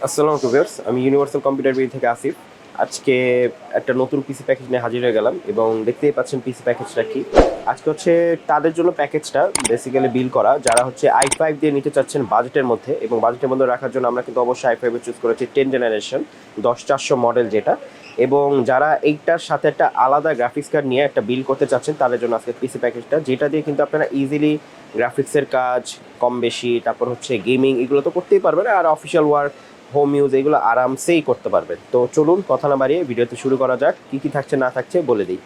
আসসালামু আলাইকুম ভিউয়ার্স, আমি ইউনিভার্সাল কম্পিউটার বিডি থেকে আসিফ। আজকে একটা নতুন পিসি প্যাকেজ নিয়ে হাজির হয়ে গেলাম এবং দেখতেই পাচ্ছেন পিসি প্যাকেজটা কি। আজকে হচ্ছে তাদের জন্য প্যাকেজটা বেসিক্যালি বিল করা যারা হচ্ছে i5 দিয়ে নিতে চাচ্ছেন বাজেটের মধ্যে, এবং বাজেটের মধ্যে রাখার জন্য আমরা কিন্তু অবশ্যই i5 চুজ করেছি 10 জেনারেশন 10400 মডেল যেটা। এবং যারা এইটার সাথে একটা আলাদা গ্রাফিক্স কার্ড নিয়ে একটা বিল করতে চাচ্ছেন তাদের জন্য আজকে পিসি প্যাকেজটা, যেটা দিয়ে কিন্তু আপনারা ইজিলি গ্রাফিক্সের কাজ কম বেশি, তারপর হচ্ছে গেমিং, এগুলো তো করতেই পারবেন, আর অফিসিয়াল ওয়ার্ক, হোম ইউজ, এগুলো আরামসেই করতে পারবেন। তো চলুন কথা না বাড়িয়ে ভিডিওতে শুরু করা যাক। কী কী থাকছে না থাকছে বলে দিই।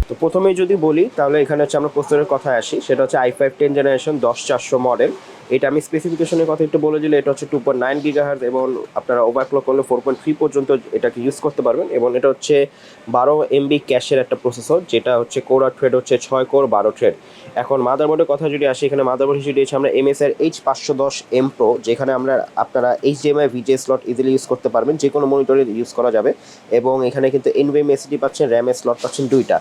তো প্রথমেই যদি বলি তাহলে এখানে হচ্ছে আমরা প্রসেসরের কথায় আসি, সেটা হচ্ছে i5 10 জেনারেশন 10400 মডেল। এটা আমি স্পেসিফিকেশনের কথা একটু বলে দিলে, এটা হচ্ছে 2.9 গিগাহার্জ এবং আপনারা ওভারক্লক করলে 4.3 পর্যন্ত এটাকে ইউজ করতে পারবেন। এবং এটা হচ্ছে 12 এমবি ক্যাশের একটা প্রসেসর, যেটা হচ্ছে কোর আর থ্রেড হচ্ছে 6 কোর 12 থ্রেড। এখন মাদারবোর্ডের কথা যদি আসি, এখানে মাদারবোর্ড হিসেবে দিয়েছি আমরা MSI H510M PRO, যেখানে আপনারা HDMI VGA slot easily use করতে পারবেন, যে কোনো মনিটরে ইউজ করা যাবে। এবং এখানে কিন্তু NVMe SSD পাচ্ছেন, র্যামের স্লট পাচ্ছেন দুইটা।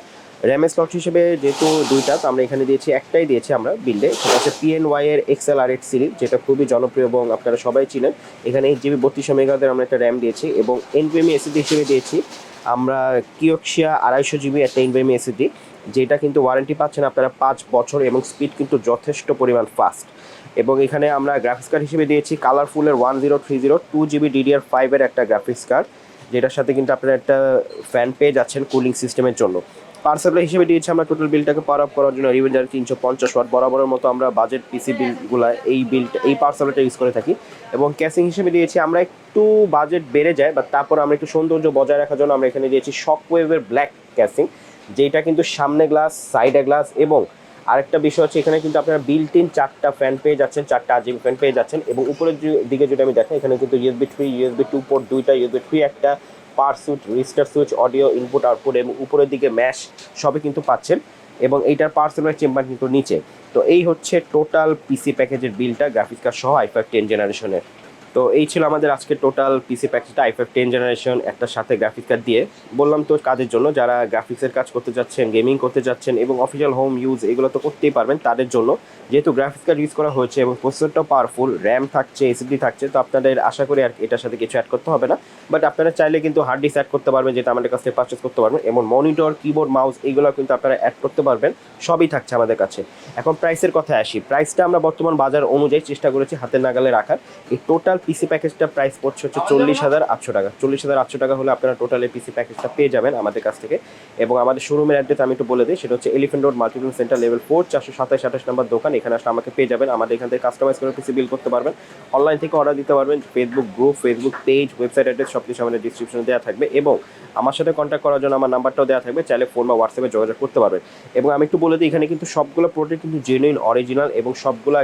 র্যামের স্লট হিসেবে যেহেতু দুইটা, তো আমরা এখানে দিয়েছি একটাই দিয়েছি আমরা বিল্ডে, সেটা হচ্ছে PNY এর XLR8 সিরিজ, যেটা খুবই জনপ্রিয় এবং আপনারা সবাই চিনেন। এখানে 8GB 3200 মেগাদের আমরা একটা র্যাম দিয়েছি এবং NVMe SSD হিসেবে দিয়েছি আমরা KIOXIA 250GB একটা NVMe SSD, যেটা কিন্তু ওয়ারেন্টি পাচ্ছেন আপনারা 5 বছর এবং স্পিড কিন্তু যথেষ্ট পরিমাণ ফাস্ট। এবং এখানে আমরা গ্রাফিক্স কার্ড হিসেবে দিয়েছি কালারফুলের 1030 2GB DDR5 এর একটা গ্রাফিক্স কার্ড, যেটার সাথে কিন্তু আপনারা একটা ফ্যান পেয়ে যাচ্ছেন কুলিং সিস্টেমের জন্য। পাওয়ার সাপ্লাই হিসেবে দিয়েছি আমরা টোটাল বিলটাকে পাওয়ার আপ করার জন্য রিভেঞ্জার 350 ওয়াট। বরাবরের মতো আমরা বাজেট পিসি বিলগুলো এই পাওয়ার সাপ্লাইটা ইউজ করে থাকি। এবং ক্যাসিং হিসেবে দিয়েছি আমরা একটু বাজেট বেড়ে যায়, বাট তারপর আমরা একটু সৌন্দর্য বজায় রাখার জন্য আমরা এখানে দিয়েছি শকওয়েভের ব্ল্যাক ক্যাসিং, যেটা কিন্তু সামনে গ্লাস, সাইডে গ্লাস। এবং আরেকটা বিষয় হচ্ছে এখানে কিন্তু আপনারা বিল্ট ইন 4টা ফ্যান পেয়ে যাচ্ছেন, 4টা RGB ফ্যান পেয়ে যাচ্ছেন। এবং উপরের দিকে যদি আমি দেখাই, এখানে কিন্তু USB 3, USB 2 পোর্ট দুইটা, USB 3 একটা, পাওয়ার switch, register switch, audio input output, এবং উপরের দিকে ম্যাশ সবই কিন্তু পাচ্ছেন। এবং এইটার পাওয়ার সাপ্লাই চেম্বার কিন্তু নিচে। তো এই হচ্ছে টোটাল পিসি প্যাকেজের বিলটা গ্রাফিক্স কার্ড সহ i5 10 জেনারেশনের। তো এই ছিল আমাদের আজকে টোটাল পিসি প্যাকেজটা i5 10 জেনারেশন একটা সাথে গ্রাফিক্স কার্ড দিয়ে। বললাম তো কাজের জন্য, যারা গ্রাফিক্সের কাজ করতে যাচ্ছেন, গেমিং করতে যাচ্ছেন এবং অফিসিয়াল হোম ইউজ এগুলো তো করতেই পারবেন তাদের জন্য। যেহেতু গ্রাফিক্স কার্ড ইউজ করা হয়েছে এবং প্রসেসরটাও পাওয়ারফুল, র্যাম থাকছে, এসএসডি থাকছে, তো আপনাদের আশা করি আর এটার সাথে কিছু অ্যাড করতে হবে না। বাট আপনারা চাইলে কিন্তু হার্ড ডিস্ক অ্যাড করতে পারবেন, যেটা আমাদের কাছ থেকে পারচেস করতে পারবেন। এবং মনিটর, কিবোর্ড, মাউস এগুলো কিন্তু আপনারা অ্যাড করতে পারবেন, সবই থাকছে আমাদের কাছে। এখন প্রাইসের কথায় আসি। প্রাইসটা আমরা বর্তমান বাজার অনুযায়ী চেষ্টা করেছি হাতের নাগালে রাখার। এই টোটাল পিসি প্যাকেজটা প্রাইস পড়ছে হচ্ছে 40,800 টাকা। 40,800 টাকা হলে আপনারা টোটাল এই পিসি প্যাকেজটা পেয়ে যাবেন আমাদের কাছ থেকে। এবং আমাদের শোরুমের অ্যাড্রেস আমি একটু বলে দিই, সেটা হচ্ছে elephant road, Multiplan centre, level 4, 427-28 নম্বর দোকান। এখানে আসলে আমাকে পেয়ে যাবেন। আমাদের এখান থেকে কাস্টমাইজ করে পিসি বিল করতে পারবেন, অনলাইন থেকে অর্ডার দিতে পারবেন। Facebook group, Facebook page, website address সব কিছু আমাদের ডিসক্রিপশনে দেওয়া থাকবে। এবং আমার সাথে কন্ট্যাক্ট করার জন্য আমার নাম্বারটাও দেওয়া থাকবে, চাইলে ফোন বা হোয়াটসঅ্যাপে যোগাযোগ করতে পারবেন। এবং আমি একটু বলে দিই, এখানে কিন্তু সবগুলো প্রোডাক্ট কিন্তু জেনুইন অরিজিনাল, এবং সবগুলো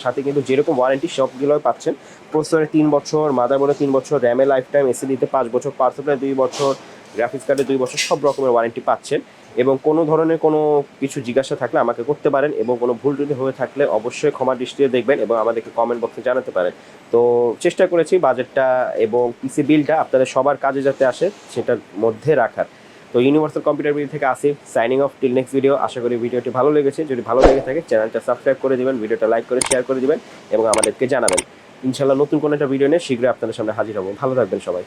সাথে কিন্তু যেরকম ওয়ারেন্টি সবগুলোই পাচ্ছেন। প্রসেসরে 3 বছর, মাদারবোর্ডে 3 বছর, র্যামে লাইফ টাইম, এসএসডিতে 5 বছর, পাওয়ার সাপ্লাই 2 বছর, গ্রাফিক্স কার্ডে 2 বছর, সব রকমের ওয়ারেন্টি পাচ্ছেন। এবং কোনো ধরনের কোনো কিছু জিজ্ঞাসা থাকলে আমাকে করতে পারেন, এবং কোনো ভুল যদি হয়ে থাকলে অবশ্যই ক্ষমা দৃষ্টিতে দেখবেন এবং আমাদেরকে কমেন্ট বক্সে জানাতে পারেন। তো চেষ্টা করেছি বাজেটটা এবং পিসি বিলটা আপনাদের সবার কাজে যাতে আসে সেটার মধ্যে রাখার। তো ইউনিভার্সাল কম্পিউটার বিডি থেকে Asif, signing off till next video. আশা করি ভিডিওটি ভালো লেগেছে। যদি ভালো লেগে থাকে চ্যানেলটা সাবস্ক্রাইব করে দিবেন, ভিডিওটা লাইক করে শেয়ার করে দিবেন এবং আমাদেরকে জানাবেন। ইনশাল্লাহ নতুন কোনো একটা ভিডিও নিয়ে শীঘ্রই আপনাদের সামনে হাজির হব। ভালো থাকবেন সবাই।